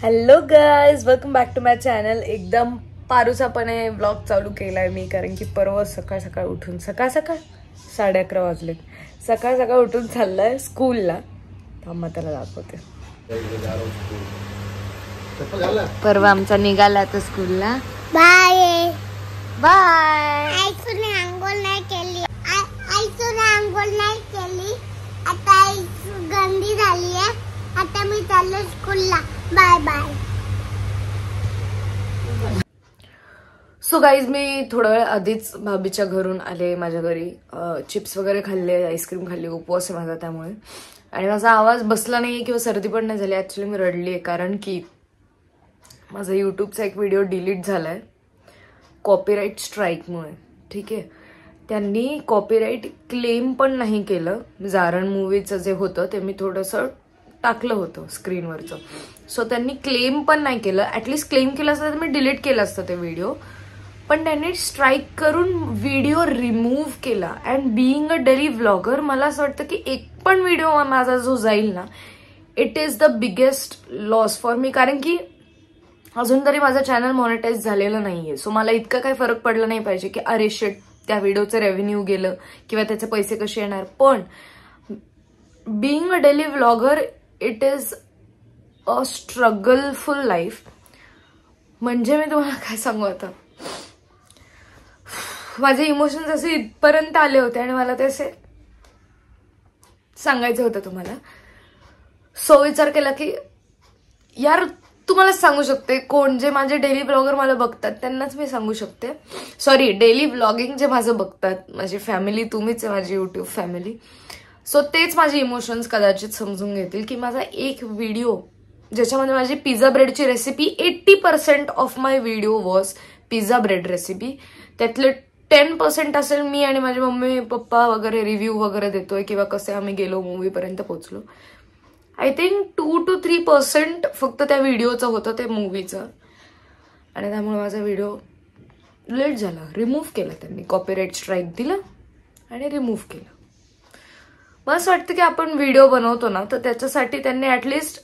Hello guys, welcome back to my channel. एकदम पारुसापणे vlog चालू केलाय मी, कारण की परवा सकाळ सकाळ उठून सकाळ 11:30 वाजले. सकाळ सकाळ उठून चाललाय स्कूलला. थांबा त्याला दाखवते. परवा आमचा निघाला आता स्कूलला. Bye bye. आईसुने आंघोळ नाही केली. आता गंदी झाली आहे. आता मी चाललो स्कूलला. Bye bye. सो गाईज, मी थोडा वेळ आधीच भाभीच्या घरून आले. माझ्या घरी चिप्स वगैरे खाल्ले, आईस्क्रीम खाल्ली. उपवास आहे माझा त्यामुळे. आणि माझा आवाज बसला नाही किंवा सर्दी पण नाही झाली. ऍक्च्युली मी रडली आहे, कारण की माझा यूट्यूबचा एक व्हिडिओ डिलीट झालाय कॉपीराईट स्ट्राईकमुळे. ठीक आहे, त्यांनी कॉपीराईट क्लेम पण नाही केलं. जारण मूवीचं जे होतं ते मी थोडंसं टाकलं होतं स्क्रीनवरचं. सो त्यांनी क्लेम पण नाही केलं. ॲटलिस्ट क्लेम केलं असतं तर मी डिलीट केलं असतं ते व्हिडिओ. पण त्यांनी स्ट्राईक करून व्हिडिओ रिमूव्ह केला. And being a daily vlogger, मला असं वाटतं की एक पण व्हिडिओ माझा जो जाईल ना, it is the biggest loss for me. कारण की अजून तरी माझं चॅनल मॉनिटाईज झालेलं नाहीये. सो मला इतकं काही फरक पडला नाही पाहिजे की अरे शिट, त्या व्हिडिओचं रेव्हेन्यू गेलं किंवा त्याचे पैसे कसे येणार. पण being a daily vlogger, it is a struggleful life. म्हणजे मी तुम्हाला काय सांगू, आता माझे इमोशन्स असे इथपर्यंत आले होते आणि मला ते असे सांगायचं होतं तुम्हाला. सो विचार केला की यार, तुम्हाला सांगू शकते, कोण जे माझे डेली ब्लॉगर मला बघतात त्यांनाच मी सांगू शकते. सॉरी, डेली व्लॉगिंग जे माझं बघतात, माझी फॅमिली, तुम्हीच आहे माझी युट्यूब फॅमिली. सो तेच माझे इमोशन्स कदाचित समजून घेतील की माझा एक व्हिडिओ ज्याच्यामध्ये माझी पिझ्झा ब्रेडची recipe, 80% of my video was pizza bread recipe. त्यातले 10% असेल मी आणि माझे मम्मी पप्पा वगैरे रिव्ह्यू वगैरे देतोय किंवा कसे आम्ही गेलो, मूवीपर्यंत पोहोचलो. आय थिंक 2 to 3% फक्त त्या व्हिडिओचं होतं, ते मूवीचं. आणि त्यामुळे माझा व्हिडिओ लेट झाला. रिमूव्ह केला त्यांनी, कॉपीराईट स्ट्राईक दिलं आणि रिमूव्ह केलं. मला असं वाटतं की आपण व्हिडिओ बनवतो ना, तर त्याच्यासाठी त्यांनी ऍटलिस्ट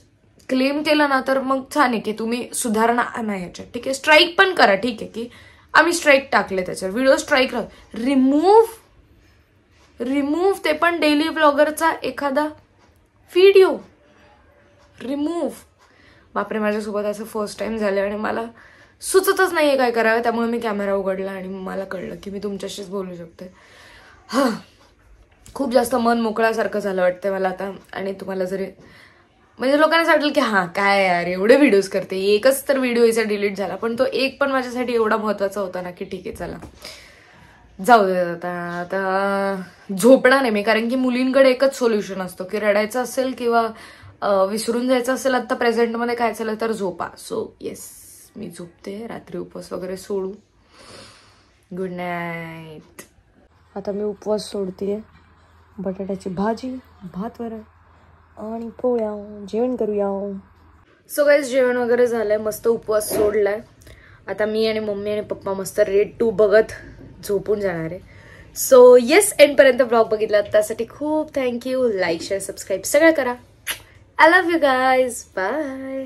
क्लेम केलं ना, तर मग छान आहे की तुम्ही सुधारणा आणा ह्याच्यात. ठीक आहे, स्ट्राईक पण करा. ठीक आहे की आम्ही स्ट्राईक टाकले त्याच्यावर, व्हिडिओ स्ट्राईक रिमूव्ह ते पण डेली ब्लॉगरचा एखादा व्हिडिओ रिमूव्ह. बापरे, माझ्यासोबत असं फर्स्ट टाइम झालं आणि मला सुचतच नाहीये काय करावं. त्यामुळे मी कॅमेरा उघडला आणि मला कळलं की मी तुमच्याशीच बोलू शकते. खूप जास्त मन मोकळ्यासारखं झालं वाटतं मला आता. आणि तुम्हाला जरी म्हणजे लोकांना असं वाटेल की काय यार, एवढे व्हिडिओज करते, एकच तर व्हिडिओ याचा डिलीट झाला, पण तो एक पण माझ्यासाठी एवढा महत्वाचा होता ना की ठीक आहे, चला जाऊ दे. आता झोपणार नाही मी, कारण की मुलींकडे एकच सोल्युशन असतो की रडायचं असेल किंवा विसरून जायचं असेल आता प्रेझेंटमध्ये काय चाललं तर झोपा. सो येस, मी झोपते. रात्री उपवास वगैरे सोडू. Good night. आता मी उपवास सोडते. बटाट्याची भाजी, भात वरण आणि पोळ्या, जेवण करूया. सो गाईज, जेवण वगैरे झालंय, मस्त उपवास सोडलाय. आता मी आणि मम्मी आणि पप्पा मस्त रेड 2 बघत झोपून जाणार आहे. सो येस, एंडपर्यंत ब्लॉग बघितला त्यासाठी खूप थँक्यू. लाईक, शेअर, सबस्क्राईब सगळं करा. I love you guys. Bye.